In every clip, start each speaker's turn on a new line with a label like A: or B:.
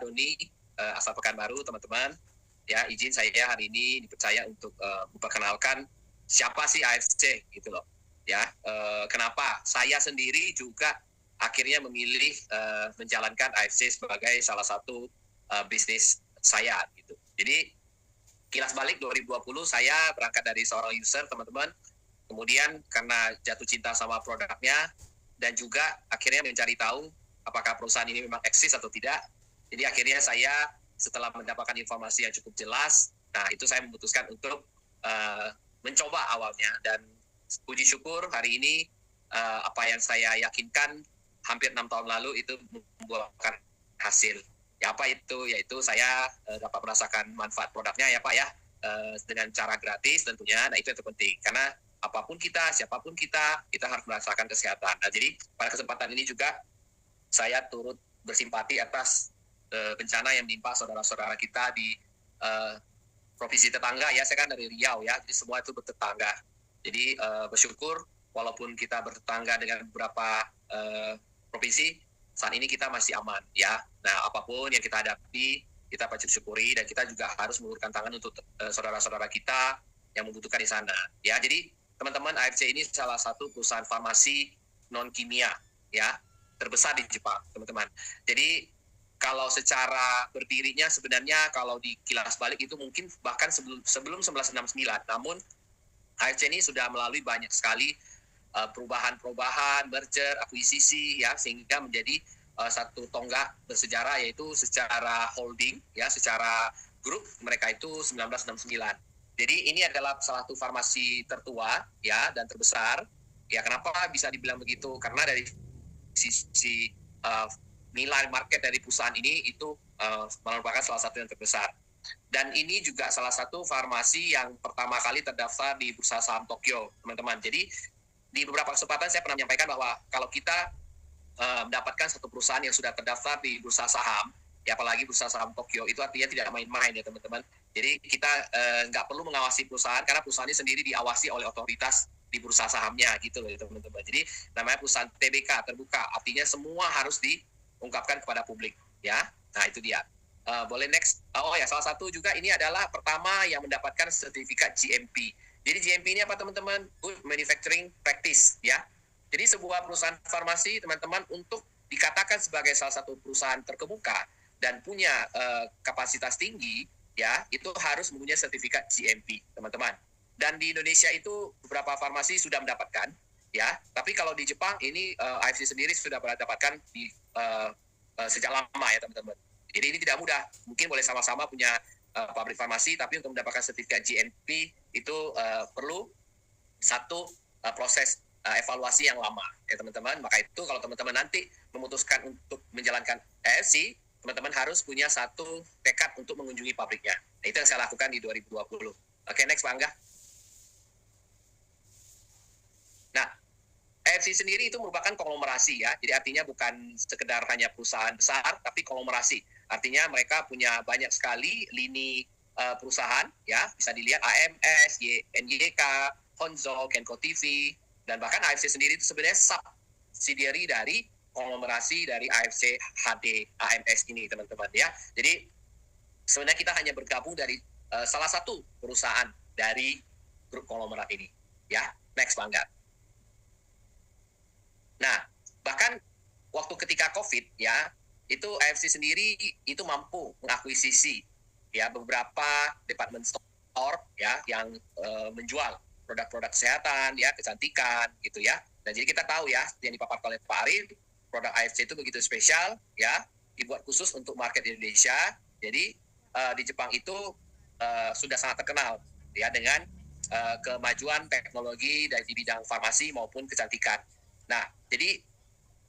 A: Doni, asal Pekanbaru, teman-teman. Ya, izin saya hari ini dipercaya untuk memperkenalkan siapa sih AFC gitu loh. Ya, kenapa saya sendiri juga akhirnya memilih menjalankan AFC sebagai salah satu bisnis saya gitu. Jadi kilas balik 2020 saya berangkat dari seorang user, teman-teman. Kemudian karena jatuh cinta sama produknya dan juga akhirnya mencari tahu apakah perusahaan ini memang eksis atau tidak. Jadi akhirnya saya setelah mendapatkan informasi yang cukup jelas, nah itu saya memutuskan untuk mencoba awalnya, dan puji syukur hari ini apa yang saya yakinkan hampir 6 tahun lalu itu membuahkan hasil. Ya apa itu? Yaitu saya dapat merasakan manfaat produknya ya Pak ya, dengan cara gratis tentunya. Nah itu yang terpenting, karena apapun kita, siapapun kita harus merasakan kesehatan. Nah jadi pada kesempatan ini juga saya turut bersimpati atas bencana yang menimpa saudara-saudara kita di provinsi tetangga ya. Saya kan dari Riau ya, jadi semua itu bertetangga. Jadi bersyukur walaupun kita bertetangga dengan beberapa provinsi, saat ini kita masih aman ya. Nah apapun yang kita hadapi, kita patut syukuri, dan kita juga harus mengulurkan tangan untuk saudara-saudara kita yang membutuhkan di sana ya. Jadi teman-teman, AFC ini salah satu perusahaan farmasi non kimia ya terbesar di Jepang, teman-teman. Jadi kalau secara berdirinya sebenarnya kalau di kilas balik itu mungkin bahkan sebelum 1969. Namun AFC ini sudah melalui banyak sekali perubahan-perubahan, merger, akuisisi ya, sehingga menjadi satu tonggak bersejarah, yaitu secara holding ya, secara grup mereka itu 1969. Jadi ini adalah salah satu farmasi tertua ya dan terbesar. Ya kenapa bisa dibilang begitu? Karena dari sisi nilai market dari perusahaan ini itu merupakan salah satu yang terbesar. Dan ini juga salah satu farmasi yang pertama kali terdaftar di Bursa Saham Tokyo, teman-teman. Jadi di beberapa kesempatan saya pernah menyampaikan bahwa kalau kita mendapatkan satu perusahaan yang sudah terdaftar di Bursa Saham, ya apalagi Bursa Saham Tokyo, itu artinya tidak main-main ya teman-teman. Jadi kita nggak perlu mengawasi perusahaan, karena perusahaan ini sendiri diawasi oleh otoritas di bursa sahamnya gitu loh teman-teman. Jadi namanya perusahaan TBK, terbuka, artinya semua harus diungkapkan kepada publik ya. Nah itu dia. Boleh next. Oh ya, salah satu juga ini adalah pertama yang mendapatkan sertifikat GMP. Jadi GMP ini apa teman-teman? Good Manufacturing Practice ya. Jadi sebuah perusahaan farmasi teman-teman, untuk dikatakan sebagai salah satu perusahaan terkemuka dan punya kapasitas tinggi ya, itu harus mempunyai sertifikat GMP teman-teman. Dan di Indonesia itu beberapa farmasi sudah mendapatkan ya, tapi kalau di Jepang ini AFC sendiri sudah mendapatkan di sejak lama ya teman-teman. Jadi ini tidak mudah, mungkin boleh sama-sama punya pabrik farmasi, tapi untuk mendapatkan sertifikat GMP itu perlu satu proses evaluasi yang lama ya teman-teman. Maka itu kalau teman-teman nanti memutuskan untuk menjalankan AFC, teman-teman harus punya satu tekad untuk mengunjungi pabriknya. Nah, itu yang saya lakukan di 2020. Oke, next Pak Angga. Nah, AFC sendiri itu merupakan konglomerasi ya. Jadi artinya bukan sekedar hanya perusahaan besar, tapi konglomerasi. Artinya mereka punya banyak sekali lini perusahaan ya. Bisa dilihat AMS, NYK, Honzo, Kenko TV, dan bahkan AFC sendiri itu sebenarnya subsidiary dari konglomerasi dari AFC HD AMS ini teman-teman ya. Jadi sebenarnya kita hanya bergabung dari salah satu perusahaan dari grup konglomerat ini ya. Next Bangga. Nah, bahkan waktu ketika COVID ya, itu AFC sendiri itu mampu mengakuisisi ya beberapa department store ya yang menjual produk-produk kesehatan ya, kecantikan gitu ya. Dan jadi kita tahu ya, yang dipaparkan oleh Pak Arif, produk AFC itu begitu spesial ya, dibuat khusus untuk market Indonesia. Jadi di Jepang itu sudah sangat terkenal ya dengan kemajuan teknologi dari bidang farmasi maupun kecantikan. Nah, jadi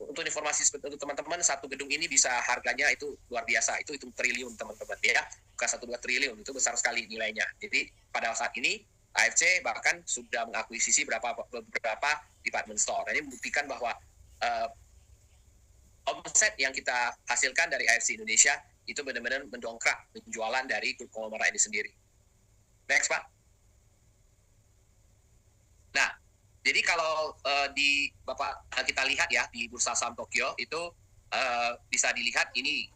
A: untuk informasi untuk teman-teman, satu gedung ini bisa harganya itu luar biasa, itu hitung triliun teman-teman ya, bukan 1-2 triliun, itu besar sekali nilainya. Jadi pada saat ini AFC bahkan sudah mengakuisisi beberapa department store. Nah, ini membuktikan bahwa omset yang kita hasilkan dari AFC Indonesia itu benar-benar mendongkrak penjualan dari grup konglomerat ini sendiri. Next Pak. Nah, jadi kalau di Bapak kita lihat ya di Bursa Saham Tokyo itu bisa dilihat ini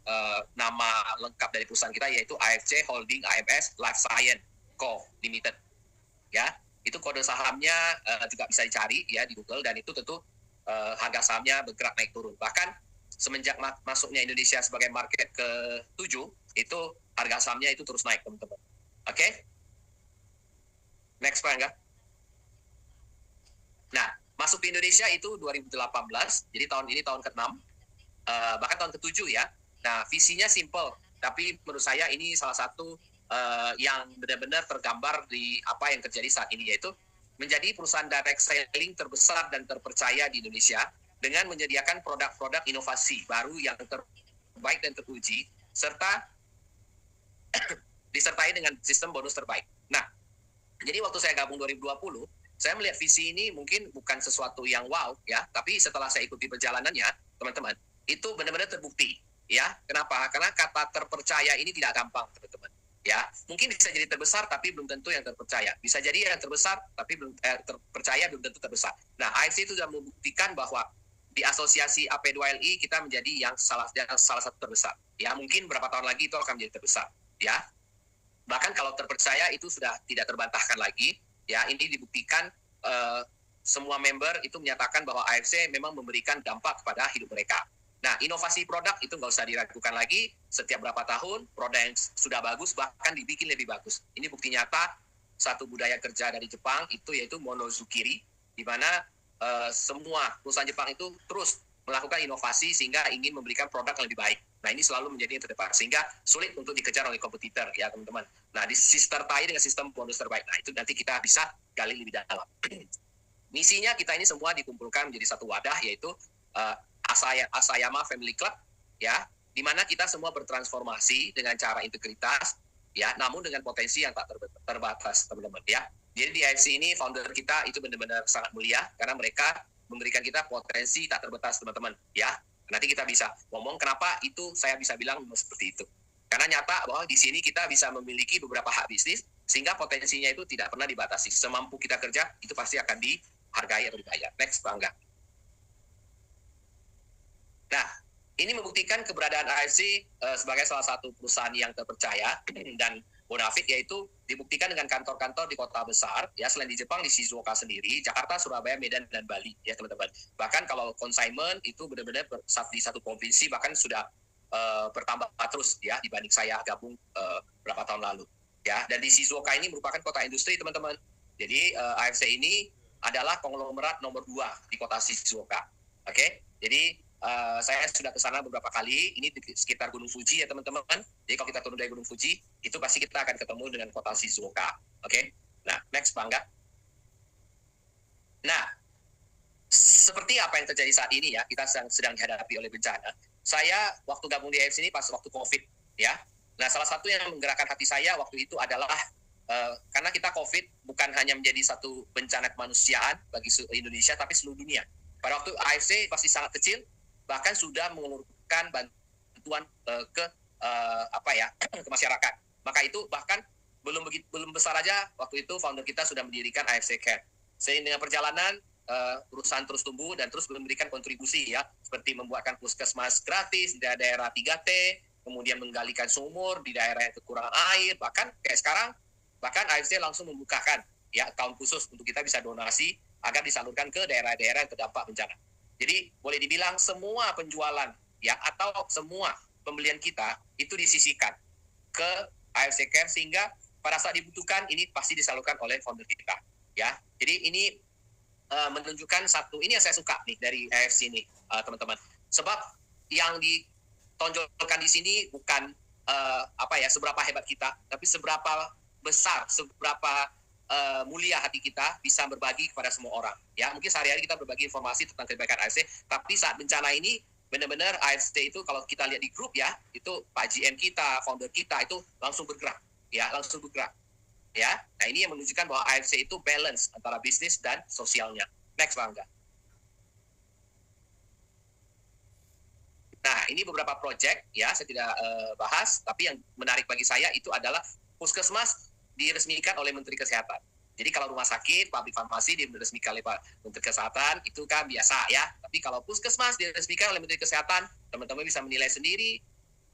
A: nama lengkap dari perusahaan kita yaitu AFC Holding AMS Life Science Co Limited. Ya, itu kode sahamnya juga bisa dicari ya di Google, dan itu tentu harga sahamnya bergerak naik turun. Bahkan semenjak masuknya Indonesia sebagai market ke-7, itu harga sahamnya itu terus naik, teman-teman. Oke? Next, Pak Angga. Nah, masuk ke Indonesia itu 2018, jadi tahun ini tahun ke-6, bahkan tahun ke-7 ya. Nah, visinya simple, tapi menurut saya ini salah satu yang benar-benar tergambar di apa yang terjadi saat ini, yaitu menjadi perusahaan direct selling terbesar dan terpercaya di Indonesia dengan menyediakan produk-produk inovasi baru yang terbaik dan teruji, serta disertai dengan sistem bonus terbaik. Nah, jadi waktu saya gabung 2020, saya melihat visi ini mungkin bukan sesuatu yang wow ya, tapi setelah saya ikuti perjalanannya, teman-teman, itu benar-benar terbukti ya. Kenapa? Karena kata terpercaya ini tidak gampang, teman-teman. Ya, mungkin bisa jadi terbesar tapi belum tentu yang terpercaya. Bisa jadi yang terbesar tapi belum terpercaya belum tentu terbesar. Nah, AFC itu sudah membuktikan bahwa di asosiasi AP2LI kita menjadi yang salah satu terbesar. Ya, mungkin berapa tahun lagi itu akan menjadi terbesar. Ya, bahkan kalau terpercaya itu sudah tidak terbantahkan lagi. Ya, ini dibuktikan semua member itu menyatakan bahwa AFC memang memberikan dampak kepada hidup mereka. Nah, inovasi produk itu nggak usah diragukan lagi. Setiap berapa tahun, produk yang sudah bagus bahkan dibikin lebih bagus. Ini bukti nyata satu budaya kerja dari Jepang itu yaitu monozukiri, di mana semua perusahaan Jepang itu terus melakukan inovasi sehingga ingin memberikan produk yang lebih baik. Nah, ini selalu menjadi yang terdepan sehingga sulit untuk dikejar oleh kompetitor ya, teman-teman. Nah, disertai dengan sistem bonus terbaik. Nah, itu nanti kita bisa gali lebih dalam. Misinya kita ini semua dikumpulkan menjadi satu wadah, yaitu Asayama Family Club ya, di mana kita semua bertransformasi dengan cara integritas ya, namun dengan potensi yang tak terbatas, teman-teman ya. Jadi di AFC ini founder kita itu benar-benar sangat mulia karena mereka memberikan kita potensi tak terbatas, teman-teman ya. Nanti kita bisa ngomong kenapa itu saya bisa bilang seperti itu. Karena nyata bahwa di sini kita bisa memiliki beberapa hak bisnis sehingga potensinya itu tidak pernah dibatasi. Semampu kita kerja itu pasti akan dihargai atau dibayar. Next, Bangga. Nah, ini membuktikan keberadaan AFC sebagai salah satu perusahaan yang terpercaya dan bonafit, yaitu dibuktikan dengan kantor-kantor di kota besar ya, selain di Jepang, di Shizuoka sendiri, Jakarta, Surabaya, Medan, dan Bali ya, teman-teman. Bahkan kalau consignment itu benar-benar di satu provinsi bahkan sudah bertambah terus ya dibanding saya gabung berapa tahun lalu ya. Dan di Shizuoka ini merupakan kota industri, teman-teman. Jadi AFC ini adalah konglomerat nomor 2 di kota Shizuoka. Oke? Jadi saya sudah ke sana beberapa kali. Ini di sekitar Gunung Fuji ya, teman-teman. Jadi kalau kita turun dari Gunung Fuji, itu pasti kita akan ketemu dengan kota Shizuoka. Oke? Nah, next, Bangga. Nah, seperti apa yang terjadi saat ini ya, kita sedang dihadapi oleh bencana. Saya waktu gabung di AFC ini pas waktu COVID ya. Nah, salah satu yang menggerakkan hati saya waktu itu adalah karena kita COVID bukan hanya menjadi satu bencana kemanusiaan bagi Indonesia, tapi seluruh dunia. Pada waktu AFC pasti sangat kecil, bahkan sudah mengeluarkan bantuan ke masyarakat. Maka itu bahkan belum besar aja waktu itu founder kita sudah mendirikan AFC Care. Sehingga dengan perjalanan perusahaan terus tumbuh dan terus memberikan kontribusi ya, seperti membuatkan puskesmas gratis di daerah 3T, kemudian menggalikan sumur di daerah yang kekurangan air, bahkan kayak sekarang bahkan AFC langsung membukakan ya account khusus untuk kita bisa donasi agar disalurkan ke daerah-daerah yang terdampak bencana. Jadi boleh dibilang semua penjualan ya atau semua pembelian kita itu disisihkan ke AFC Care sehingga pada saat dibutuhkan ini pasti disalurkan oleh founder kita ya. Jadi ini menunjukkan satu, ini yang saya suka nih dari AFC ini teman-teman. Sebab yang ditonjolkan di sini bukan seberapa hebat kita, tapi seberapa besar, seberapa mulia hati kita bisa berbagi kepada semua orang. Ya, mungkin sehari-hari kita berbagi informasi tentang kebaikan AFC, tapi saat bencana ini benar-benar AFC itu kalau kita lihat di grup ya, itu Pak GM kita, founder kita itu langsung bergerak. Ya, langsung bergerak. Ya, nah ini yang menunjukkan bahwa AFC itu balance antara bisnis dan sosialnya. Next, Bangga. Nah, ini beberapa project ya, saya tidak bahas, tapi yang menarik bagi saya itu adalah puskesmas diresmikan oleh Menteri Kesehatan. Jadi kalau rumah sakit, pabrik farmasi diresmikan oleh Pak Menteri Kesehatan, itu kan biasa ya. Tapi kalau puskesmas diresmikan oleh Menteri Kesehatan, teman-teman bisa menilai sendiri.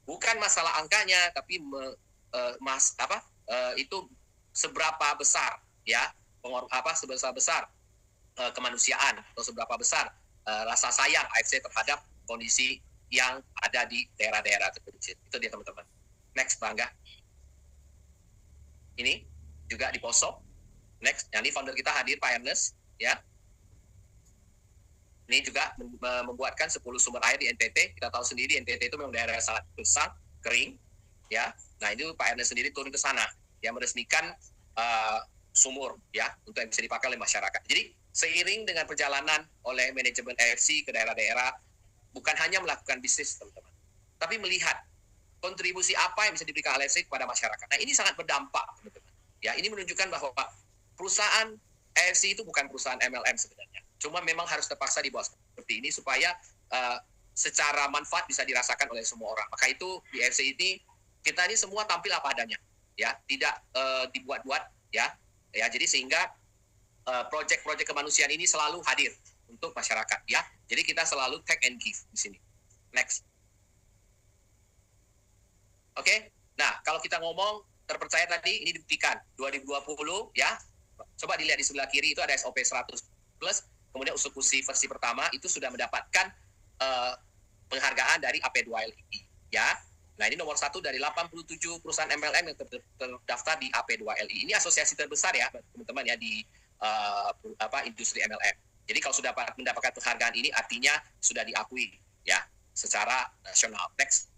A: Bukan masalah angkanya, tapi itu seberapa besar ya, seberapa besar kemanusiaan atau seberapa besar rasa sayang AFC terhadap kondisi yang ada di daerah-daerah terpencil. Itu dia teman-teman. Next, Bangga. Ini juga di Poso. Next, yang ini founder kita hadir, Pak Ernest, ya. Ini juga membuatkan 10 sumber air di NTT. Kita tahu sendiri NTT itu memang daerah yang sangat besar, kering, ya. Nah, ini Pak Ernest sendiri turun ke sana, yang meresmikan sumur, ya, untuk yang bisa dipakai oleh masyarakat. Jadi, seiring dengan perjalanan oleh manajemen AFC ke daerah-daerah, bukan hanya melakukan bisnis, teman-teman, tapi melihat kontribusi apa yang bisa diberikan AFC kepada masyarakat. Nah, ini sangat berdampak, teman-teman. Ya, ini menunjukkan bahwa perusahaan AFC itu bukan perusahaan MLM sebenarnya. Cuma memang harus terpaksa dibuat seperti ini supaya secara manfaat bisa dirasakan oleh semua orang. Maka itu di AFC ini kita ini semua tampil apa adanya, ya, tidak dibuat-buat, ya. Jadi sehingga proyek-proyek kemanusiaan ini selalu hadir untuk masyarakat, ya. Jadi kita selalu take and give di sini. Next. Oke. Nah, kalau kita ngomong terpercaya tadi, ini dibuktikan 2020, ya. Coba dilihat di sebelah kiri itu ada SOP 100 plus, kemudian eksekusi versi pertama itu sudah mendapatkan penghargaan dari AP2LI, ya. Nah, ini nomor 1 dari 87 perusahaan MLM yang terdaftar di AP2LI. Ini asosiasi terbesar ya, teman-teman ya, di industri MLM. Jadi kalau sudah mendapatkan penghargaan ini artinya sudah diakui ya secara nasional. Next.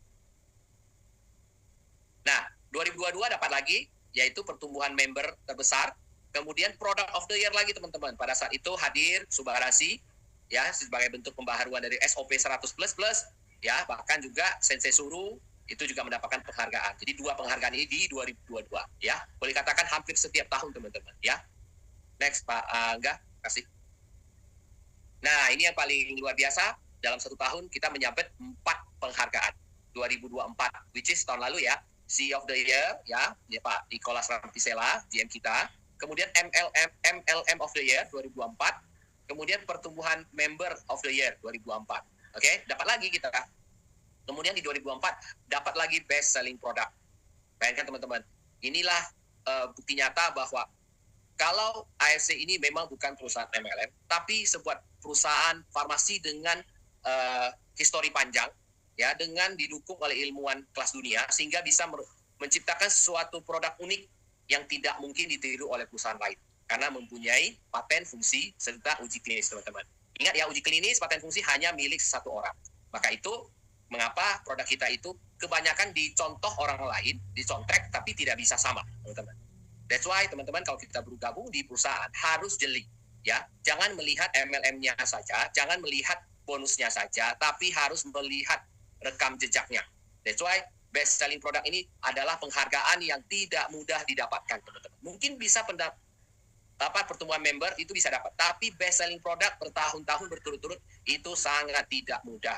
A: Nah, 2022 dapat lagi yaitu pertumbuhan member terbesar. Kemudian product of the year lagi teman-teman. Pada saat itu hadir Subarasi ya sebagai bentuk pembaharuan dari SOP 100 plus ya, bahkan juga Sensei Suru itu juga mendapatkan penghargaan. Jadi 2 penghargaan ini di 2022 ya. Boleh katakan hampir setiap tahun teman-teman ya. Next Pak Angga, kasih. Nah, ini yang paling luar biasa. Dalam 1 tahun kita menyabet 4 penghargaan. 2024, which is tahun lalu ya. CEO of the Year, ya Pak Nicholas Rampisela, GM kita. Kemudian MLM of the Year 2024. Kemudian pertumbuhan member of the Year 2024. Oke, dapat lagi kita. Kemudian di 2024 dapat lagi best selling product. Bayangkan teman-teman, inilah bukti nyata bahwa kalau AFC ini memang bukan perusahaan MLM, tapi sebuah perusahaan farmasi dengan histori panjang, ya, dengan didukung oleh ilmuwan kelas dunia, sehingga bisa menciptakan suatu produk unik yang tidak mungkin ditiru oleh perusahaan lain, karena mempunyai paten fungsi serta uji klinis, teman-teman. Ingat ya, uji klinis, paten fungsi hanya milik satu orang. Maka itu, mengapa produk kita itu kebanyakan dicontoh orang lain, dicontek, tapi tidak bisa sama, teman-teman. That's why teman-teman kalau kita bergabung di perusahaan harus jeli, ya. Jangan melihat MLM-nya saja, jangan melihat bonusnya saja, tapi harus melihat rekam jejaknya. That's why best selling product ini adalah penghargaan yang tidak mudah didapatkan, teman-teman. Mungkin bisa pertumbuhan member itu bisa dapat, tapi best selling product bertahun-tahun berturut-turut itu sangat tidak mudah.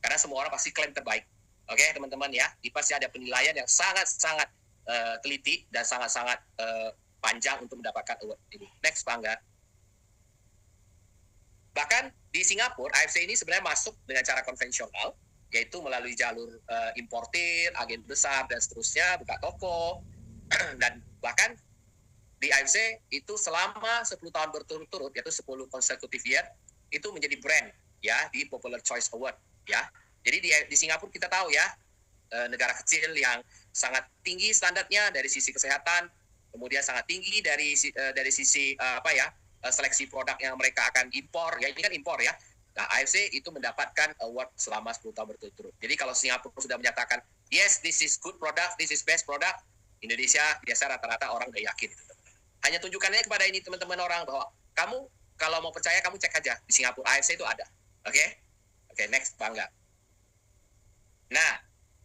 A: Karena semua orang pasti klaim terbaik. Oke, teman-teman ya. Pasti ada penilaian yang sangat-sangat teliti dan sangat-sangat panjang untuk mendapatkan award ini. Next, Pak Angga. Bahkan di Singapura, AFC ini sebenarnya masuk dengan cara konvensional, yaitu melalui jalur importir, agen besar, dan seterusnya, buka toko. Dan bahkan di AFC itu selama 10 tahun berturut-turut, yaitu 10 consecutive year, itu menjadi brand ya di Popular Choice Award. Ya, jadi di Singapura kita tahu ya, negara kecil yang sangat tinggi standarnya dari sisi kesehatan, kemudian sangat tinggi dari sisi seleksi produk yang mereka akan impor. Ya, ini kan impor ya. Nah, AFC itu mendapatkan award selama 10 tahun berturut-turut. Jadi kalau Singapura sudah menyatakan, yes, this is good product, this is best product, Indonesia biasa rata-rata orang udah yakin. Hanya tunjukkannya kepada ini teman-teman orang bahwa kamu kalau mau percaya kamu cek aja di Singapura AFC itu ada. Oke, next Bangga. Nah,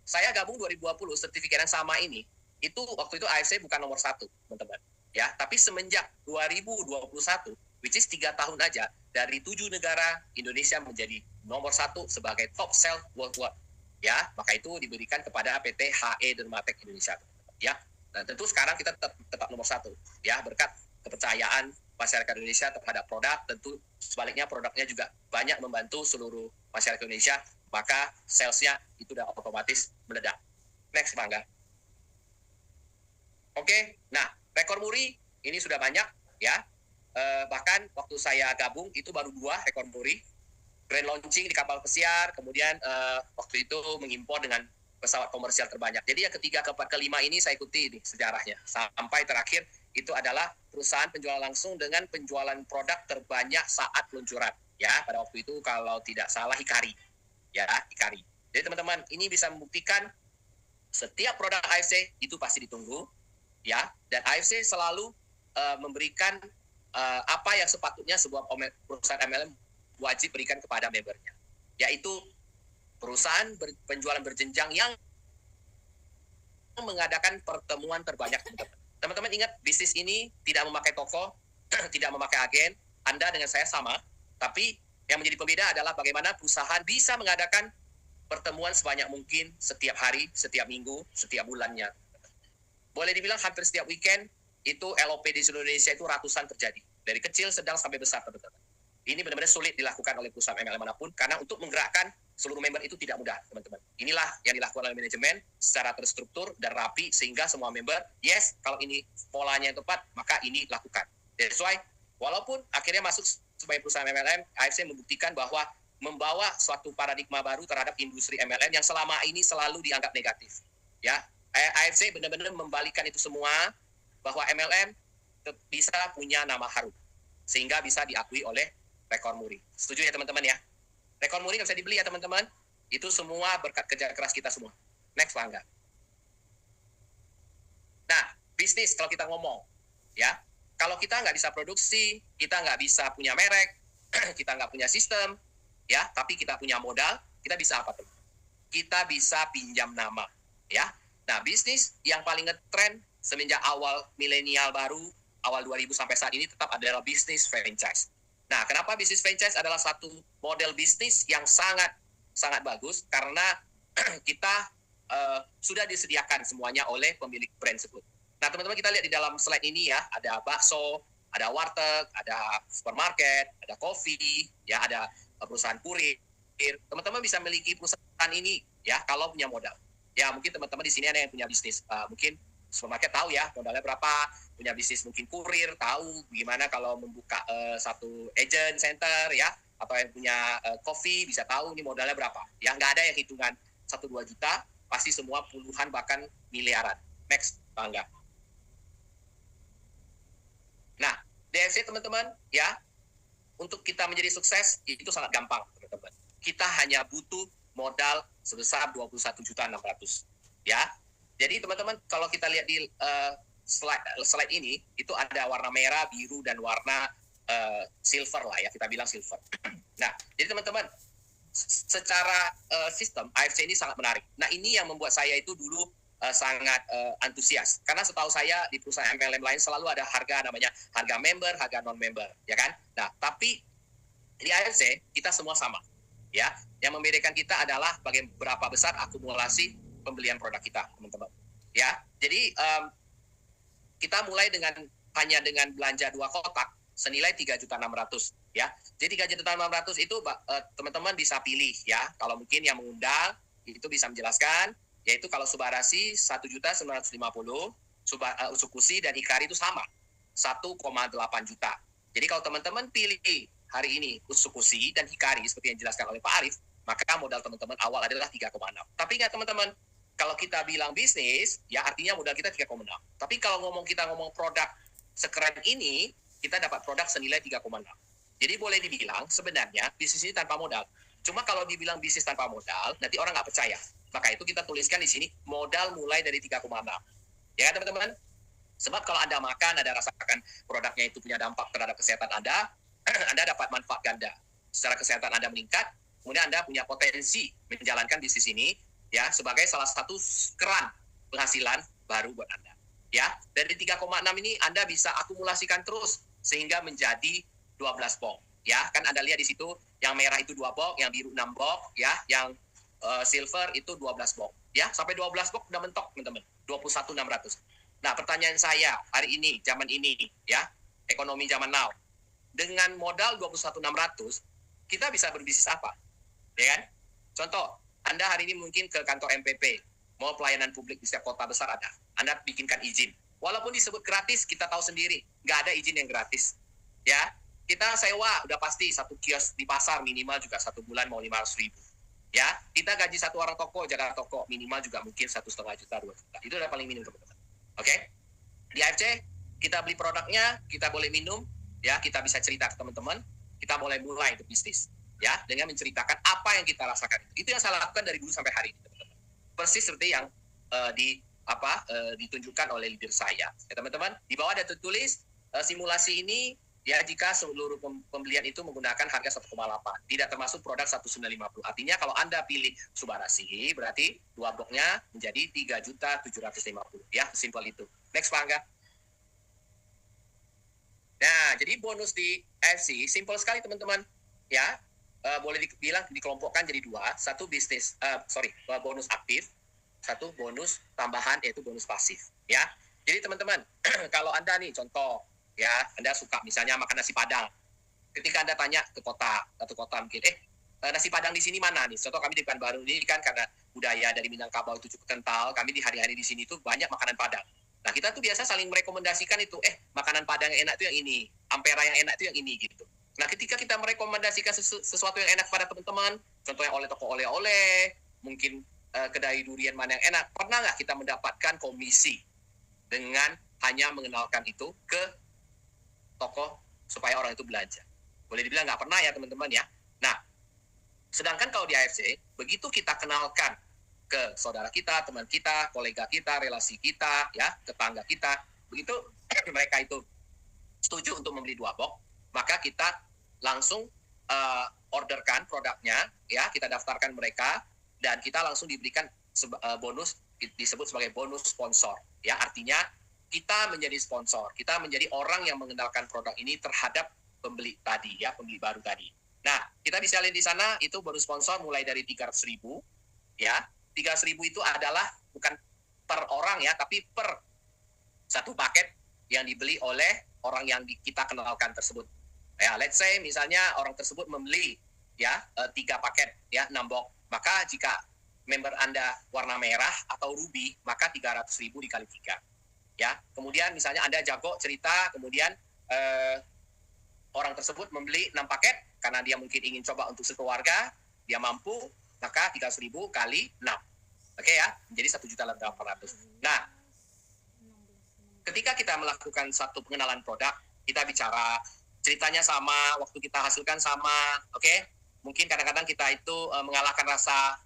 A: saya gabung 2020 sertifikat yang sama ini, itu waktu itu AFC bukan nomor 1, teman-teman. Ya, tapi semenjak 2021, which is 3 tahun aja, dari 7 negara, Indonesia menjadi nomor 1 sebagai top sell worldwide. Ya, maka itu diberikan kepada PT HE Dermatech Indonesia. Ya, dan tentu sekarang kita tetap nomor 1. Ya, berkat kepercayaan masyarakat Indonesia terhadap produk, tentu sebaliknya produknya juga banyak membantu seluruh masyarakat Indonesia, maka salesnya itu udah otomatis meledak. Next, Bangga. Oke, nah rekor muri ini sudah banyak ya. Bahkan waktu saya gabung itu baru 2 rekor muri. Grand launching di kapal pesiar, kemudian waktu itu mengimpor dengan pesawat komersial terbanyak. Jadi yang ketiga, keempat, kelima ini saya ikuti ini sejarahnya. Sampai terakhir itu adalah perusahaan penjualan langsung dengan penjualan produk terbanyak saat peluncuran. Ya, pada waktu itu kalau tidak salah Hikari. Ya, Hikari. Jadi teman-teman, ini bisa membuktikan setiap produk AFC itu pasti ditunggu. Ya, dan AFC selalu memberikan apa yang sepatutnya sebuah perusahaan MLM wajib berikan kepada membernya, yaitu perusahaan penjualan berjenjang yang mengadakan pertemuan terbanyak. Teman-teman ingat, bisnis ini tidak memakai toko, tidak memakai agen. Anda dengan saya sama, tapi yang menjadi pembeda adalah bagaimana perusahaan bisa mengadakan pertemuan sebanyak mungkin setiap hari, setiap minggu, setiap bulannya. Boleh dibilang hampir setiap weekend itu LOP di seluruh Indonesia itu ratusan terjadi, dari kecil, sedang, sampai besar, teman-teman. Ini benar-benar sulit dilakukan oleh perusahaan MLM manapun, karena untuk menggerakkan seluruh member itu tidak mudah, teman-teman. Inilah yang dilakukan oleh manajemen secara terstruktur dan rapi, sehingga semua member, yes, kalau ini polanya yang tepat, maka ini lakukan. That's why, walaupun akhirnya masuk sebagai perusahaan MLM, AFC membuktikan bahwa membawa suatu paradigma baru terhadap industri MLM yang selama ini selalu dianggap negatif. Ya, AFC benar-benar membalikan itu semua, bahwa MLM bisa punya nama harum, sehingga bisa diakui oleh rekor muri. Setuju ya teman-teman ya? Rekor muri nggak bisa dibeli ya teman-teman. Itu semua berkat kerja keras kita semua. Next, Bangga. Nah, bisnis kalau kita ngomong, ya, kalau kita nggak bisa produksi, kita nggak bisa punya merek, kita nggak punya sistem, ya, tapi kita punya modal, kita bisa apa teman? Kita bisa pinjam nama, ya. Nah, bisnis yang paling ngetrend semenjak awal milenial baru, awal 2000 sampai saat ini tetap adalah bisnis franchise. Nah, kenapa bisnis franchise adalah satu model bisnis yang sangat bagus? Karena kita sudah disediakan semuanya oleh pemilik brand tersebut. Nah, teman-teman, kita lihat di dalam slide ini ya, ada bakso, ada warteg, ada supermarket, ada kopi, ya, ada perusahaan kurir. Teman-teman bisa memiliki perusahaan ini ya kalau punya modal. Ya, mungkin teman-teman di sini ada yang punya bisnis, mungkin supermarket tahu ya modalnya berapa, punya bisnis mungkin kurir tahu gimana kalau membuka satu agent center ya, atau yang punya coffee bisa tahu ini modalnya berapa ya. Nggak ada yang hitungan 1-2 juta, pasti semua puluhan bahkan miliaran. Next, Bangga. Nah, DFC teman-teman ya, untuk kita menjadi sukses itu sangat gampang teman-teman. Kita hanya butuh modal sebesar 21.600.000 ya. Jadi teman-teman, kalau kita lihat di slide ini, itu ada warna merah, biru, dan warna silver lah ya, kita bilang silver. Nah, jadi teman-teman, secara sistem, AFC ini sangat menarik. Nah, ini yang membuat saya itu dulu sangat antusias. Karena setahu saya di perusahaan MLM lain selalu ada harga namanya harga member, harga non-member, ya kan? Nah, tapi di AFC, kita semua sama. Ya, yang membedakan kita adalah berapa besar akumulasi pembelian produk kita, teman-teman. Ya, jadi kita mulai hanya dengan belanja 2 kotak senilai 3.600.000 ya. Jadi 3.600.000 itu teman-teman bisa pilih ya. Kalau mungkin yang mengundang itu bisa menjelaskan, yaitu kalau Subarasi 1.950.000, Usukusi dan Hikari itu sama 1,8 juta. Jadi kalau teman-teman pilih hari ini Usukusi dan Hikari seperti yang dijelaskan oleh Pak Arif, maka modal teman-teman awal adalah 3,6. Tapi ingat teman-teman, kalau kita bilang bisnis, ya artinya modal kita 3,6. Tapi kalau kita ngomong produk sekeren ini, kita dapat produk senilai 3,6. Jadi boleh dibilang sebenarnya bisnis ini tanpa modal. Cuma kalau dibilang bisnis tanpa modal, nanti orang nggak percaya. Maka itu kita tuliskan di sini modal mulai dari 3,6. Ya kan teman-teman? Sebab kalau Anda makan, Anda rasakan produknya itu punya dampak terhadap kesehatan Anda, Anda dapat manfaat ganda. Secara kesehatan Anda meningkat, kemudian Anda punya potensi menjalankan bisnis ini, ya, sebagai salah satu keran penghasilan baru buat Anda. Ya, dari 3,6 ini Anda bisa akumulasikan terus sehingga menjadi 12 box. Ya, kan Anda lihat di situ yang merah itu 2 box, yang biru 6 box, ya, yang silver itu 12 box. Ya, sampai 12 box udah mentok, teman-teman. 21.600. Nah, pertanyaan saya hari ini, zaman ini, ya, ekonomi zaman now. Dengan modal 21.600, kita bisa berbisnis apa? Ya kan? Contoh, Anda hari ini mungkin ke kantor MPP, mau pelayanan publik di setiap kota besar ada. Anda bikinkan izin. Walaupun disebut gratis, kita tahu sendiri, nggak ada izin yang gratis. Ya, kita sewa udah pasti satu kios di pasar minimal juga 1 bulan mau 500.000. Ya, kita gaji satu orang toko, jaga toko minimal juga mungkin 1,5 juta, 2 juta. Itu udah paling minim, teman-teman. Oke? Di AFC, kita beli produknya, kita boleh minum, ya, kita bisa cerita ke teman-teman, kita boleh mulai untuk bisnis, ya, dengan menceritakan apa yang kita rasakan. Itu yang saya lakukan dari dulu sampai hari ini, teman-teman. Persis seperti yang ditunjukkan oleh leader saya. Ya, teman-teman, di bawah ada tertulis simulasi ini ya jika seluruh pembelian itu menggunakan harga 1,8, tidak termasuk produk 1950. Artinya kalau Anda pilih Subarasi, berarti 2 bloknya menjadi 3.750.000. Ya, simpel itu. Next, Pak Angga. Nah, jadi bonus di AFC simpel sekali, teman-teman. Ya, boleh dibilang dikelompokkan jadi 2. Satu bonus aktif, satu bonus tambahan yaitu bonus pasif. Ya, jadi teman-teman, kalau Anda nih contoh, ya, Anda suka misalnya makan nasi Padang. Ketika Anda tanya ke satu kota mungkin, nasi Padang di sini mana nih? Contoh kami di Pekanbaru ini kan karena budaya dari Minangkabau itu cukup kental, kami di hari-hari di sini tuh banyak makanan Padang. Nah, kita tuh biasa saling merekomendasikan itu, makanan Padang yang enak itu yang ini, Ampera yang enak itu yang ini gitu. Nah, ketika kita merekomendasikan sesuatu yang enak pada teman-teman, contohnya oleh toko oleh-oleh, mungkin kedai durian mana yang enak, pernah nggak kita mendapatkan komisi dengan hanya mengenalkan itu ke toko supaya orang itu belanja? Boleh dibilang nggak pernah ya, teman-teman ya. Nah, sedangkan kalau di AFC, begitu kita kenalkan ke saudara kita, teman kita, kolega kita, relasi kita, ya, tetangga kita, begitu mereka itu setuju untuk membeli 2 box, maka kita langsung orderkan produknya, ya, kita daftarkan mereka, dan kita langsung diberikan bonus, disebut sebagai bonus sponsor, ya, artinya kita menjadi sponsor, kita menjadi orang yang mengenalkan produk ini terhadap pembeli tadi, ya, pembeli baru tadi. Nah, kita bisa lihat di sana itu bonus sponsor mulai dari 300.000, ya. 300.000 itu adalah bukan per orang ya, tapi per satu paket yang dibeli oleh orang yang kita kenalkan tersebut. Ya, let's say misalnya orang tersebut membeli ya 3 paket ya 6 box. Maka jika member Anda warna merah atau ruby, maka 300.000 dikali 3. Ya, kemudian misalnya Anda jago cerita, kemudian orang tersebut membeli 6 paket karena dia mungkin ingin coba untuk sekeluarga, dia mampu, maka 300.000 kali 6. Oke ya, menjadi 1.800.000. Nah, ketika kita melakukan satu pengenalan produk, kita bicara ceritanya sama, waktu kita hasilkan sama, oke? Mungkin kadang-kadang kita itu mengalahkan rasa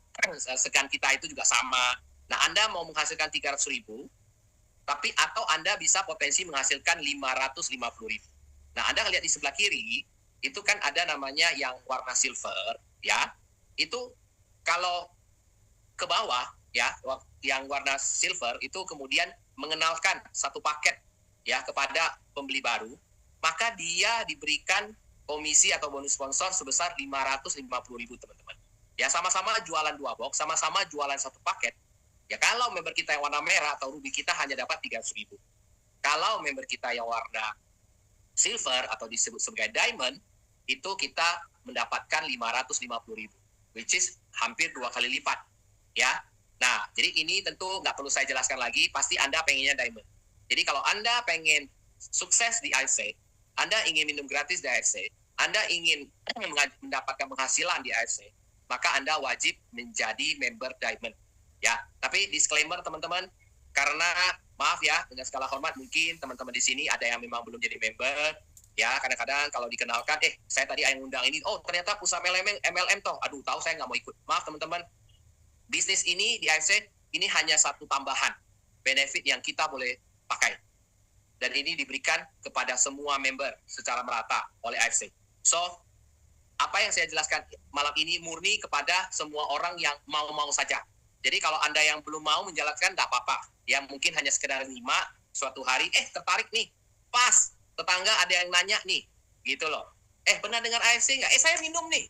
A: segan kita itu juga sama. Nah, Anda mau menghasilkan 300.000, tapi atau Anda bisa potensi menghasilkan 550.000. Nah, Anda lihat di sebelah kiri, itu kan ada namanya yang warna silver, ya. Itu kalau ke bawah, ya, yang warna silver itu kemudian mengenalkan satu paket ya kepada pembeli baru, maka dia diberikan komisi atau bonus sponsor sebesar 550.000, teman-teman. Ya, sama-sama jualan 2 box, sama-sama jualan satu paket. Ya, kalau member kita yang warna merah atau ruby, kita hanya dapat 300.000. Kalau member kita yang warna silver atau disebut sebagai diamond, itu kita mendapatkan 550.000, which is hampir 2 kali lipat. Ya, nah, jadi ini tentu nggak perlu saya jelaskan lagi, pasti Anda pengennya diamond. Jadi kalau Anda pengen sukses di AFC, Anda ingin minum gratis di AFC, Anda ingin mendapatkan penghasilan di AFC, maka Anda wajib menjadi member diamond. Ya, tapi disclaimer teman-teman, karena maaf ya, dengan segala hormat mungkin teman-teman di sini ada yang memang belum jadi member. Ya, kadang-kadang kalau dikenalkan, saya tadi yang undang ini, oh ternyata pusat MLM toh, aduh tahu saya nggak mau ikut. Maaf teman-teman, bisnis ini di AFC ini hanya satu tambahan benefit yang kita boleh pakai. Dan ini diberikan kepada semua member secara merata oleh AFC. So, apa yang saya jelaskan malam ini murni kepada semua orang yang mau-mau saja. Jadi kalau Anda yang belum mau menjalankan, nggak apa-apa. Ya mungkin hanya sekedar 5, suatu hari, tertarik nih, pas, tetangga ada yang nanya nih, gitu loh. Pernah dengar AFC nggak? Saya minum nih.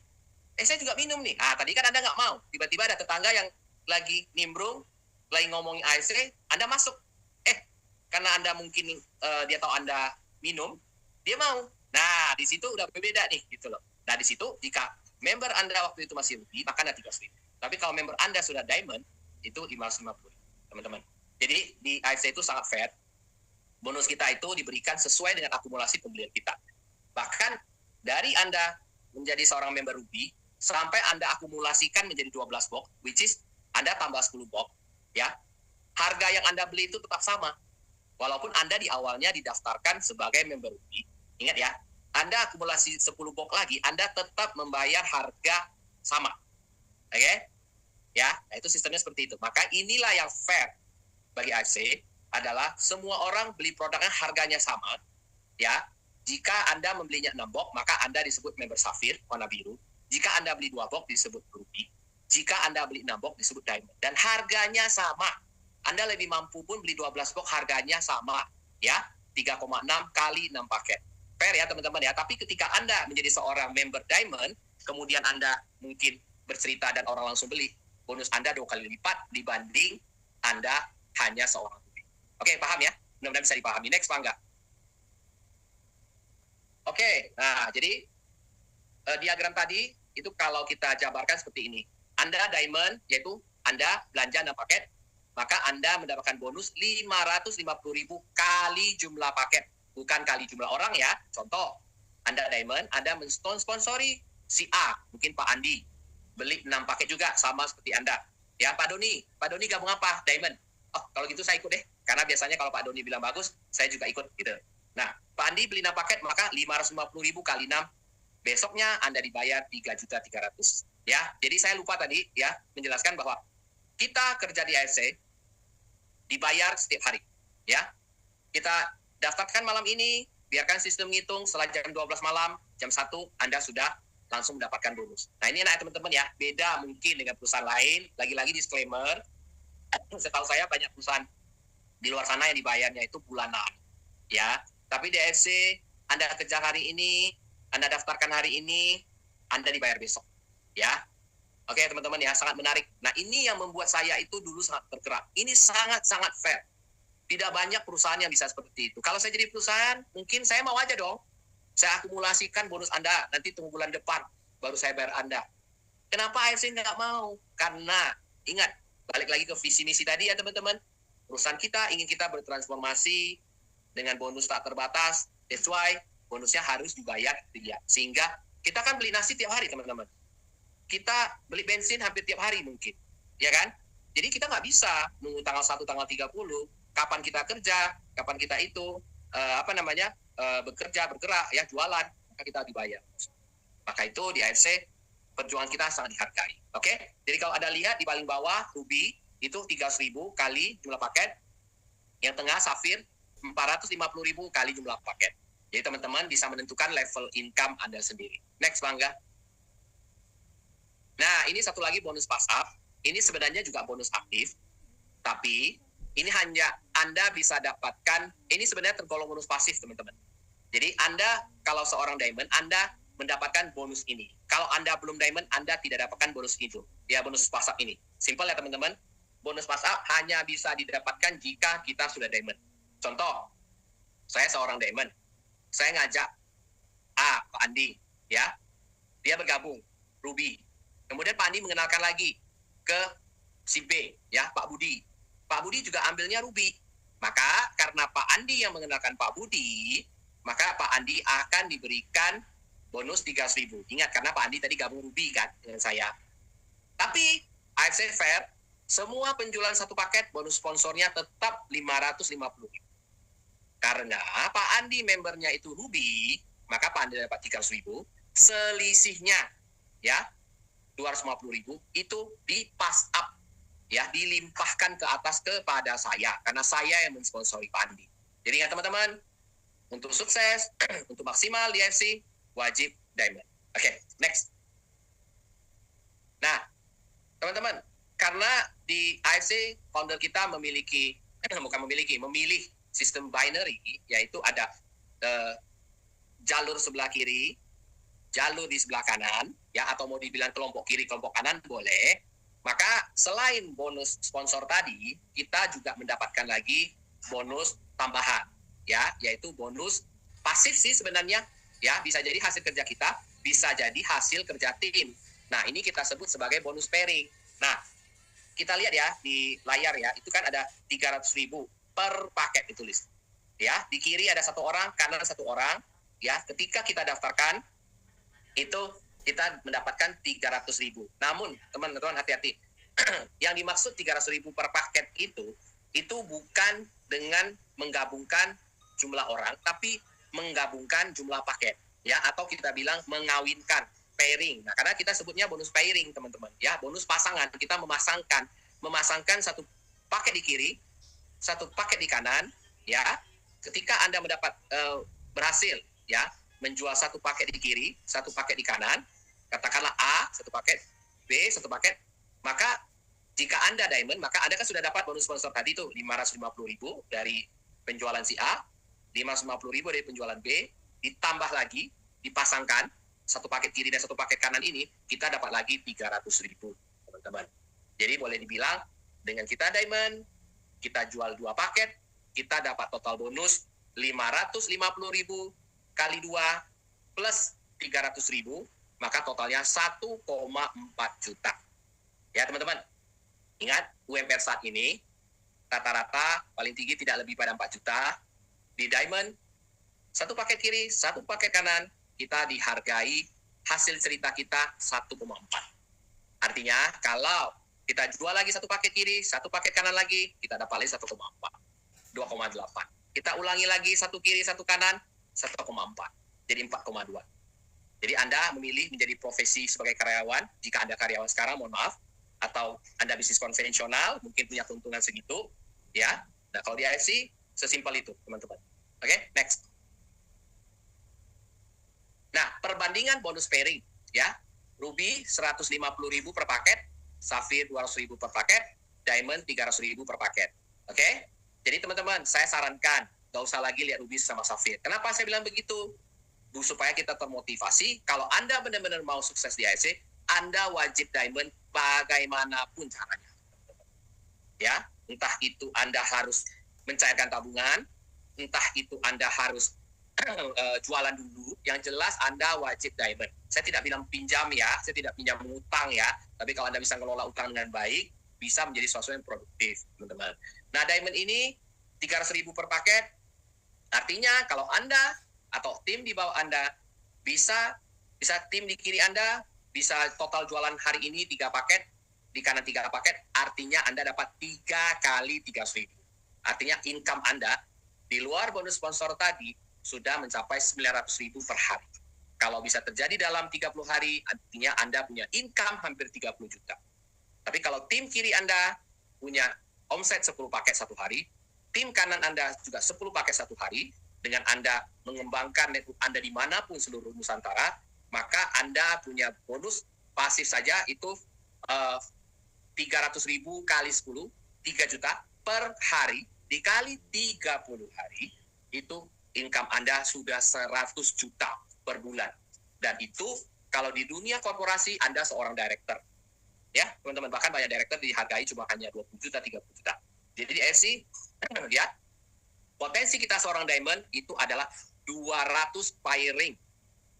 A: Saya juga minum nih. Tadi kan Anda nggak mau. Tiba-tiba ada tetangga yang lagi nimbrung, lagi ngomongin AFC, Anda masuk. Karena Anda mungkin dia tahu Anda minum, dia mau. Nah, di situ udah berbeda nih, gitu loh. Nah, di situ jika member Anda waktu itu masih rugi, maka Anda 300.000. Tapi kalau member Anda sudah diamond, itu 550, teman-teman. Jadi di AFC itu sangat fair. Bonus kita itu diberikan sesuai dengan akumulasi pembelian kita. Bahkan dari Anda menjadi seorang member Ruby, sampai Anda akumulasikan menjadi 12 box, which is Anda tambah 10 box, ya, harga yang Anda beli itu tetap sama. Walaupun Anda di awalnya didaftarkan sebagai member Ruby, ingat ya, Anda akumulasi 10 box lagi, Anda tetap membayar harga sama. Oke? Ya, nah itu sistemnya seperti itu. Maka inilah yang fair bagi AFC, adalah semua orang beli produknya harganya sama, ya. Jika Anda membelinya 6 box, maka Anda disebut member Safir, warna biru. Jika Anda beli 2 box, disebut Ruby. Jika Anda beli 6 box, disebut Diamond. Dan harganya sama. Anda lebih mampu pun beli 12 box, harganya sama. Ya, 3,6 kali 6 paket. Fair ya teman-teman ya. Tapi ketika Anda menjadi seorang member Diamond, kemudian Anda mungkin bercerita dan orang langsung beli, bonus Anda 2 kali lipat dibanding Anda hanya seorang Ruby. Oke, paham ya? Mudah-mudahan bisa dipahami. Next, Bangga. Oke, nah jadi diagram tadi itu kalau kita jabarkan seperti ini. Anda diamond, yaitu Anda belanja 6 paket, maka Anda mendapatkan bonus 550.000 kali jumlah paket, bukan kali jumlah orang ya. Contoh, Anda diamond, Anda mensponsori si A, mungkin Pak Andi, beli 6 paket juga sama seperti Anda. Ya, Pak Doni gabung apa? Diamond. Oh, kalau gitu saya ikut deh. Karena biasanya kalau Pak Doni bilang bagus, saya juga ikut gitu. Nah, Pak Andi beli 6 paket, maka 550.000 kali 6. Besoknya Anda dibayar 3.300.000. Ya, jadi saya lupa tadi ya menjelaskan bahwa kita kerja di AFC dibayar setiap hari. Ya, kita daftarkan malam ini, biarkan sistem ngitung setelah jam 12 malam, jam 1 Anda sudah langsung mendapatkan bonus. Nah, ini enak teman-teman ya, beda mungkin dengan perusahaan lain. Lagi-lagi disclaimer, setahu saya banyak perusahaan di luar sana yang dibayarnya itu bulanan. Ya, tapi di AFC Anda kerja hari ini, Anda daftarkan hari ini, Anda dibayar besok. Ya, oke teman-teman ya, sangat menarik. Nah, ini yang membuat saya itu dulu sangat bergerak. Ini sangat-sangat fair. Tidak banyak perusahaan yang bisa seperti itu. Kalau saya jadi perusahaan, mungkin saya mau aja dong. Saya akumulasikan bonus Anda, nanti tunggu bulan depan, baru saya bayar Anda. Kenapa AFC nggak mau? Karena, ingat, balik lagi ke visi misi tadi ya teman-teman. Perusahaan kita ingin kita bertransformasi dengan bonus tak terbatas. That's why bonusnya harus dibayar dia. Sehingga kita kan beli nasi tiap hari teman-teman. Kita beli bensin hampir tiap hari mungkin. Ya kan? Jadi kita nggak bisa nunggu tanggal 1, tanggal 30. Kapan kita kerja, kapan kita itu, bekerja, bergerak, ya jualan. Maka kita dibayar. Maka itu di AFC, perjuangan kita sangat dihargai. Oke? Jadi kalau Anda lihat di paling bawah, Ruby, itu 300.000 kali jumlah paket. Yang tengah, Safir, 450.000 kali jumlah paket. Jadi teman-teman bisa menentukan level income Anda sendiri. Next, Bangga. Nah, ini satu lagi bonus pass up. Ini sebenarnya juga bonus aktif. Tapi, ini hanya Anda bisa dapatkan, ini sebenarnya tergolong bonus pasif, teman-teman. Jadi, Anda, kalau seorang diamond, Anda mendapatkan bonus ini. Kalau Anda belum diamond, Anda tidak dapatkan bonus itu. Ya, bonus pass up ini. Simple ya, teman-teman. Bonus pass up hanya bisa didapatkan jika kita sudah diamond. Contoh, saya seorang diamond. Saya ngajak Pak Andi, ya, dia bergabung, Ruby. Kemudian Pak Andi mengenalkan lagi ke si B, ya, Pak Budi. Pak Budi juga ambilnya Ruby. Maka karena Pak Andi yang mengenalkan Pak Budi, maka Pak Andi akan diberikan bonus 300.000. Ingat, karena Pak Andi tadi gabung Ruby kan dengan saya. Tapi AFC Fair, semua penjualan satu paket, bonus sponsornya tetap 550.000. Karena Pak Andi membernya itu Ruby, maka Pak Andi dapat 300.000, selisihnya ya 250.000 itu di pass up, ya, dilimpahkan ke atas kepada saya karena saya yang mensponsori Pak Andi. Jadi ya teman-teman, untuk sukses, untuk maksimal di AFC, wajib diamond. Oke, next. Nah, teman-teman, karena di AFC founder kita memilih sistem binary, yaitu ada jalur sebelah kiri, jalur di sebelah kanan, ya, atau mau dibilang kelompok kiri, kelompok kanan boleh. Maka selain bonus sponsor tadi, kita juga mendapatkan lagi bonus tambahan, ya, yaitu bonus pasif sih sebenarnya, ya bisa jadi hasil kerja kita, bisa jadi hasil kerja tim. Nah, ini kita sebut sebagai bonus pairing. Nah, kita lihat ya di layar ya, itu kan ada 300.000 per paket ditulis. Ya, di kiri ada 1 orang, kanan 1 orang. Ya, ketika kita daftarkan, itu kita mendapatkan 300.000. Namun, teman-teman hati-hati. Yang dimaksud 300.000 per paket itu bukan dengan menggabungkan jumlah orang, tapi menggabungkan jumlah paket. Ya, atau kita bilang mengawinkan, pairing. Nah, karena kita sebutnya bonus pairing, teman-teman. Ya, bonus pasangan. Kita memasangkan 1 paket di kiri, 1 paket di kanan. Ya, ketika Anda berhasil, ya, menjual 1 paket di kiri, 1 paket di kanan, katakanlah A 1 paket, B 1 paket, maka jika Anda diamond, maka Anda kan sudah dapat bonus sponsor tadi tuh 550.000 dari penjualan si A, 550.000 dari penjualan B, ditambah lagi, dipasangkan 1 paket kiri dan 1 paket kanan ini, kita dapat lagi 300.000, teman-teman. Jadi boleh dibilang dengan kita diamond, kita jual 2 paket, kita dapat total bonus 550.000 kali 2 plus 300.000, maka totalnya 1,4 juta. Ya, teman-teman. Ingat, UMR saat ini rata-rata paling tinggi tidak lebih pada 4 juta. Di diamond, 1 paket kiri, 1 paket kanan, kita dihargai hasil cerita kita 1,4. Artinya, kalau kita jual lagi 1 paket kiri, 1 paket kanan lagi, kita dapat lagi 1,4. 2,8. Kita ulangi lagi 1 kiri, 1 kanan, 1,4. Jadi 4,2. Jadi Anda memilih menjadi profesi sebagai karyawan, jika Anda karyawan sekarang, mohon maaf, atau Anda bisnis konvensional, mungkin punya keuntungan segitu, ya. Nah, kalau di AFC, sesimpel itu, teman-teman. Oke, next. Nah, perbandingan bonus pairing, ya. Ruby 150.000 per paket, Safir 200.000 per paket, Diamond 300.000 per paket. Oke? Jadi teman-teman, saya sarankan nggak usah lagi lihat Ruby sama Safir. Kenapa saya bilang begitu? Supaya kita termotivasi, kalau Anda benar-benar mau sukses di AFC, Anda wajib diamond bagaimanapun caranya. Ya, entah itu Anda harus mencairkan tabungan, entah itu Anda harus jualan dulu, yang jelas Anda wajib diamond. Saya tidak bilang pinjam ya, saya tidak pinjam utang ya, tapi kalau Anda bisa mengelola utang dengan baik, bisa menjadi sesuatu yang produktif, teman-teman. Nah, diamond ini 300.000 per paket, artinya kalau Anda atau tim di bawah Anda bisa tim di kiri Anda bisa total jualan hari ini 3 paket, di kanan 3 paket, artinya Anda dapat 3 kali 300.000. Artinya income Anda di luar bonus sponsor tadi sudah mencapai 900.000 per hari. Kalau bisa terjadi dalam 30 hari, artinya Anda punya income hampir 30 juta. Tapi kalau tim kiri Anda punya omset 10 paket 1 hari, tim kanan Anda juga 10 paket 1 hari, dengan Anda mengembangkan network Anda dimanapun seluruh Nusantara, maka Anda punya bonus pasif saja itu 300.000 kali 10, 3 juta per hari, dikali 30 hari, itu income Anda sudah 100 juta per bulan. Dan itu kalau di dunia korporasi Anda seorang director. Ya, teman-teman, bahkan banyak director dihargai cuma hanya 20 juta, 30 juta. Jadi di FC, ya, potensi kita seorang diamond itu adalah 200 pairing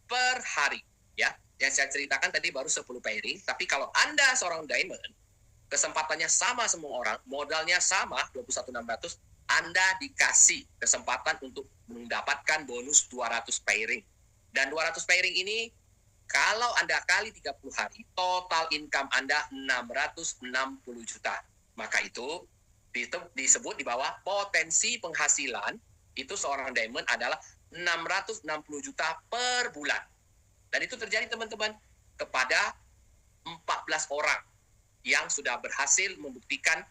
A: per hari, ya. Yang saya ceritakan tadi baru 10 pairing, tapi kalau Anda seorang diamond, kesempatannya sama semua orang, modalnya sama 21.600, Anda dikasih kesempatan untuk mendapatkan bonus 200 pairing. Dan 200 pairing ini kalau Anda kali 30 hari, total income Anda 660 juta. Maka itu disebut di bawah potensi penghasilan itu seorang diamond adalah 660 juta per bulan. Dan itu terjadi, teman-teman, kepada 14 orang yang sudah berhasil membuktikan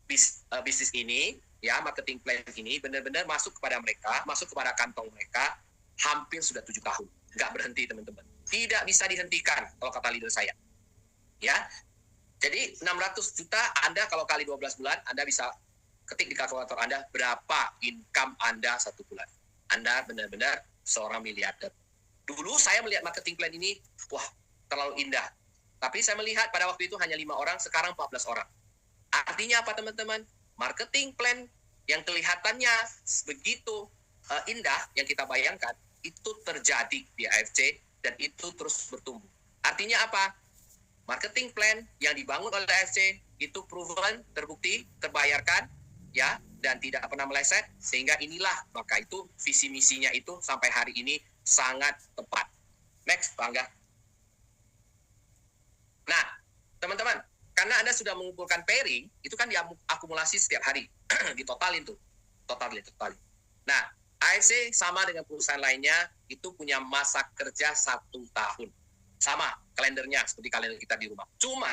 A: bisnis ini, ya, marketing plan ini benar-benar masuk kepada mereka, masuk kepada kantong mereka hampir sudah 7 tahun. Nggak berhenti, teman-teman. Tidak bisa dihentikan kalau kata leader saya. Ya, jadi 600 juta Anda kalau kali 12 bulan, Anda bisa ketik di kalkulator Anda berapa income Anda 1 bulan. Anda benar-benar seorang miliarder. Dulu saya melihat marketing plan ini, wah, terlalu indah. Tapi saya melihat pada waktu itu hanya 5 orang, sekarang 14 orang. Artinya apa, teman-teman? Marketing plan yang kelihatannya begitu indah yang kita bayangkan itu terjadi di AFC dan itu terus bertumbuh. Artinya apa? Marketing plan yang dibangun oleh AFC itu proven, terbukti, terbayarkan, ya, dan tidak pernah meleset, sehingga inilah maka itu visi misinya itu sampai hari ini sangat tepat. Next, Pak Angga. Nah, teman-teman, karena Anda sudah mengumpulkan pairing, itu kan diakumulasi setiap hari, ditotalin tuh, totalin. Nah, AFC sama dengan perusahaan lainnya itu punya masa kerja 1 tahun. Sama kalendernya seperti kalender kita di rumah. Cuma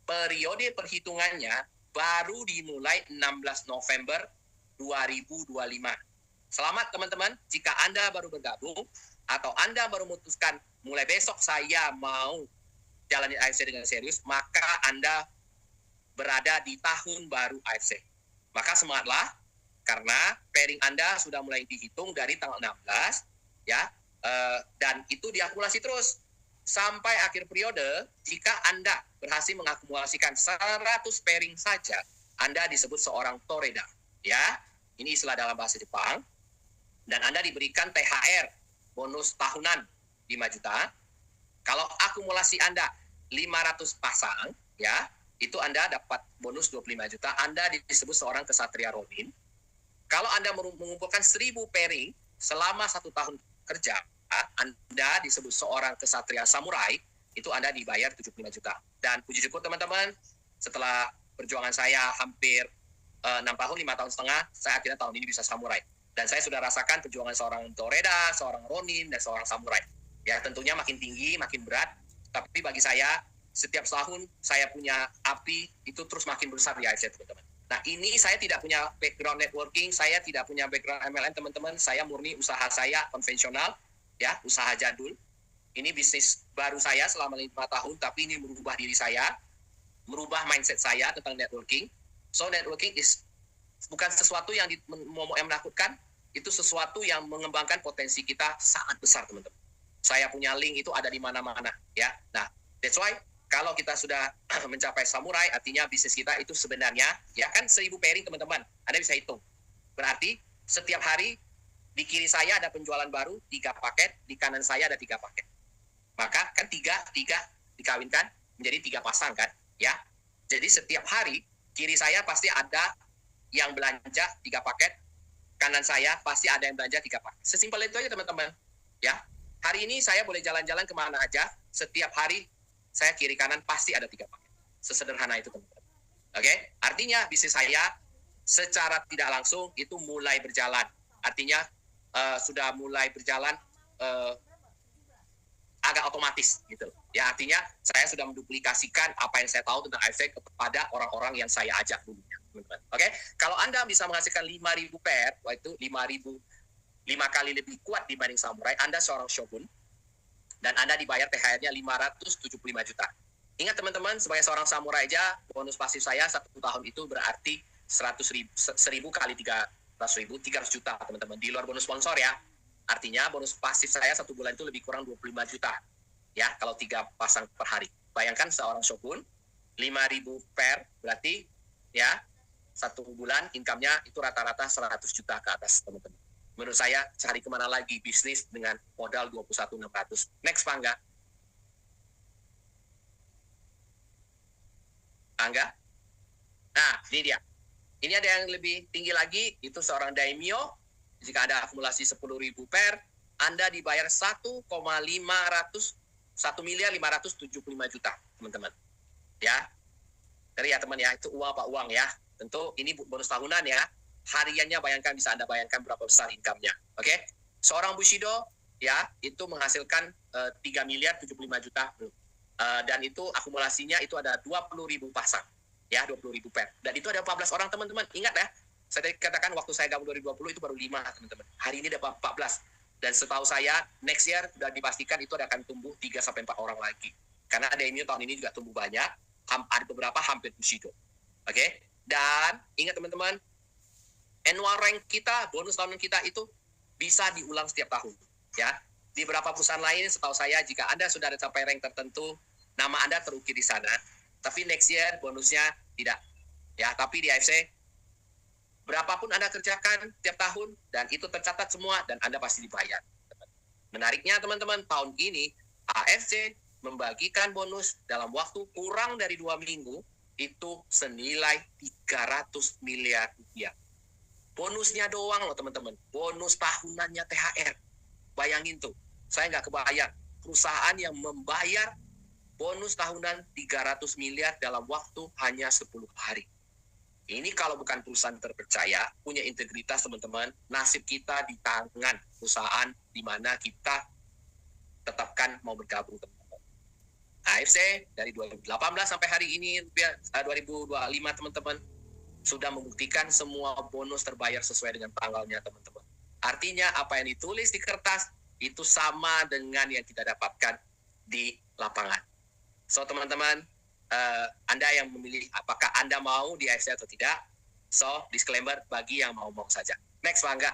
A: periode perhitungannya baru dimulai 16 November 2025. Selamat teman-teman, jika Anda baru bergabung atau Anda baru memutuskan mulai besok saya mau jalani AFC dengan serius, maka Anda berada di tahun baru AFC. Maka semangatlah, karena pairing Anda sudah mulai dihitung dari tanggal 16, ya, dan itu diakumulasi terus sampai akhir periode. Jika Anda berhasil mengakumulasikan 100 pairing saja, Anda disebut seorang toreda, ya. Ini istilah dalam bahasa Jepang. Dan Anda diberikan THR, bonus tahunan 5 juta. Kalau akumulasi Anda 500 pasang, ya, itu Anda dapat bonus 25 juta. Anda disebut seorang kesatria Ronin. Kalau Anda mengumpulkan 1000 pairing selama 1 tahun kerja, Anda disebut seorang kesatria samurai, itu Anda dibayar 75 juta. Dan puji syukur teman-teman, setelah perjuangan saya hampir 6 tahun, 5 tahun setengah, saya akhirnya tahun ini bisa samurai. Dan saya sudah rasakan perjuangan seorang toreda, seorang ronin, dan seorang samurai. Ya, tentunya makin tinggi, makin berat, tapi bagi saya, setiap tahun saya punya api, itu terus makin besar di AFC, teman-teman. Nah, ini saya tidak punya background networking, saya tidak punya background MLM, teman-teman. Saya murni usaha saya konvensional, ya, usaha jadul. Ini bisnis baru saya selama 5 tahun, tapi ini merubah diri saya, merubah mindset saya tentang networking. So, networking bukan sesuatu yang menakutkan, itu sesuatu yang mengembangkan potensi kita sangat besar, teman-teman. Saya punya link itu ada di mana-mana, ya. Nah, that's why kalau kita sudah mencapai samurai, artinya bisnis kita itu sebenarnya, ya kan 1000 pairing teman-teman, Anda bisa hitung. Berarti setiap hari di kiri saya ada penjualan baru, 3 paket, di kanan saya ada 3 paket. Maka kan 3 dikawinkan menjadi 3 pasang kan, ya. Jadi setiap hari kiri saya pasti ada yang belanja 3 paket, kanan saya pasti ada yang belanja 3 paket. Sesimpel itu aja teman-teman, ya. Hari ini saya boleh jalan-jalan kemana aja, setiap hari saya kiri kanan pasti ada 3 paket. Sesederhana itu teman-teman. Oke? Artinya bisnis saya secara tidak langsung itu mulai berjalan. Artinya sudah mulai berjalan agak otomatis gitu. Ya, artinya saya sudah menduplikasikan apa yang saya tahu tentang AFC kepada orang-orang yang saya ajak dulunya, teman-teman. Oke? Kalau Anda bisa menghasilkan 5.000 pair, itu 5 kali lebih kuat dibanding samurai, Anda seorang shogun, dan Anda dibayar THR-nya 575 juta. Ingat teman-teman, sebagai seorang samurai aja, bonus pasif saya 1 tahun itu berarti 1.000 kali 300 juta, teman-teman. Di luar bonus sponsor ya. Artinya bonus pasif saya 1 bulan itu lebih kurang 25 juta. Ya, kalau 3 pasang per hari. Bayangkan seorang shogun, 5.000 pair, berarti ya, 1 bulan income-nya itu rata-rata 100 juta ke atas, teman-teman. Menurut saya, cari kemana lagi bisnis dengan modal 21.600. Next, Pak Angga. Angga. Nah, ini dia. Ini ada yang lebih tinggi lagi, itu seorang daimyo. Jika ada akumulasi 10.000 pair, Anda dibayar 1,575 juta, teman-teman. Ya. Dari ya, teman ya, itu uang Pak, uang ya. Tentu ini bonus tahunan ya. Hariannya bayangkan, bisa Anda bayangkan berapa besar income-nya. Oke? Seorang Bushido ya, itu menghasilkan 3 miliar 75 juta. Dan itu akumulasinya itu ada 20.000 pasang. Ya, 20.000 pair. Dan itu ada 14 orang, teman-teman. Ingat ya, saya tadi katakan waktu saya gabung 2020 itu baru 5, teman-teman. Hari ini ada 14. Dan setahu saya, next year sudah dipastikan itu akan tumbuh 3-4 orang lagi. Karena ada ini tahun ini juga tumbuh banyak. Ada beberapa hampir Bushido. Oke? Dan ingat teman-teman, annual rank kita, bonus tahunan kita itu bisa diulang setiap tahun. Ya, di beberapa perusahaan lain, setahu saya, jika Anda sudah ada sampai rank tertentu, nama Anda terukir di sana. Tapi next year bonusnya tidak. Ya, tapi di AFC Berapapun Anda kerjakan tiap tahun, dan itu tercatat semua, dan Anda pasti dibayar. Menariknya teman-teman, tahun ini AFC membagikan bonus dalam waktu kurang dari 2 minggu, itu senilai 300 miliar rupiah. Bonusnya doang loh teman-teman, bonus tahunannya THR. Bayangin tuh, saya nggak kebayang, perusahaan yang membayar bonus tahunan 300 miliar dalam waktu hanya 10 hari. Ini kalau bukan perusahaan terpercaya, punya integritas teman-teman, nasib kita di tangan perusahaan di mana kita tetapkan mau bergabung teman-teman. AFC dari 2018 sampai hari ini 2025 teman-teman sudah membuktikan semua bonus terbayar sesuai dengan tanggalnya teman-teman. Artinya apa yang ditulis di kertas itu sama dengan yang kita dapatkan di lapangan. So teman-teman, Anda yang memilih apakah Anda mau di AFC atau tidak. So, disclaimer bagi yang mau saja. Next, Bangga.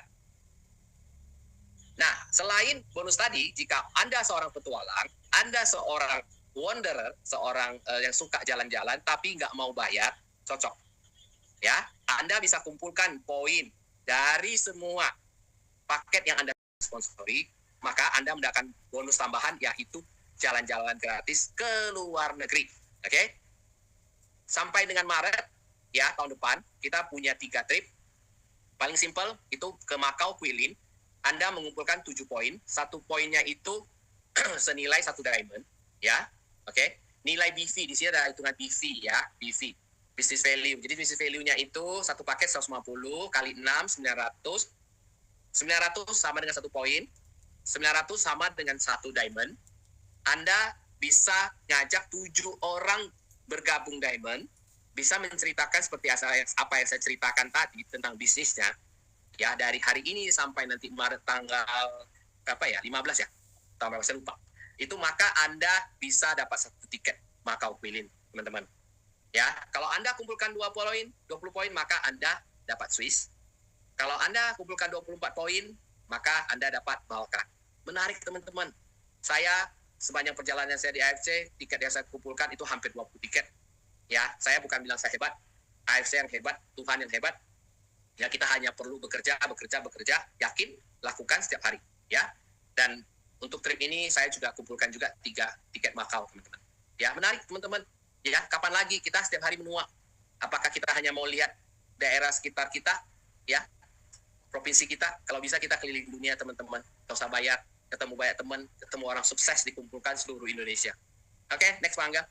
A: Nah, selain bonus tadi, jika Anda seorang petualang, Anda seorang wanderer, seorang yang suka jalan-jalan tapi nggak mau bayar, cocok. Ya, Anda bisa kumpulkan poin dari semua paket yang Anda sponsori, maka Anda mendapatkan bonus tambahan yaitu jalan-jalan gratis ke luar negeri. Oke, sampai dengan Maret ya tahun depan kita punya 3 trip. Paling simpel itu ke Macau Guilin. Anda mengumpulkan 7 poin. 1 poinnya itu senilai 1 diamond ya. Oke, nilai BV di sini ada hitungan BV ya, BV business value. Jadi business value-nya itu satu paket 150 kali 6 900. 900 sama dengan 1 poin. 900 sama dengan 1 diamond. Anda bisa ngajak 7 orang bergabung diamond, bisa menceritakan seperti apa yang saya ceritakan tadi tentang bisnisnya, ya dari hari ini sampai nanti Maret tanggal 15 ya, tanggal saya lupa. Itu maka Anda bisa dapat 1 tiket Macau Guilin, teman-teman. Ya, kalau Anda kumpulkan 20 poin, maka Anda dapat Swiss. Kalau Anda kumpulkan 24 poin, maka Anda dapat Balkan. Menarik teman-teman. Saya sepanjang perjalanan saya di AFC, tiket yang saya kumpulkan itu hampir 20 tiket. Ya, saya bukan bilang saya hebat. AFC yang hebat, Tuhan yang hebat. Ya, kita hanya perlu bekerja, yakin, lakukan setiap hari. Ya, dan untuk trip ini saya juga kumpulkan juga 3 tiket Macau, teman-teman. Ya, menarik teman-teman. Ya, kapan lagi kita setiap hari menua? Apakah kita hanya mau lihat daerah sekitar kita? Ya, provinsi kita? Kalau bisa kita keliling dunia, teman-teman. Nggak usah bayar. Ketemu banyak teman, ketemu orang sukses, dikumpulkan seluruh Indonesia. Oke, next Bangga.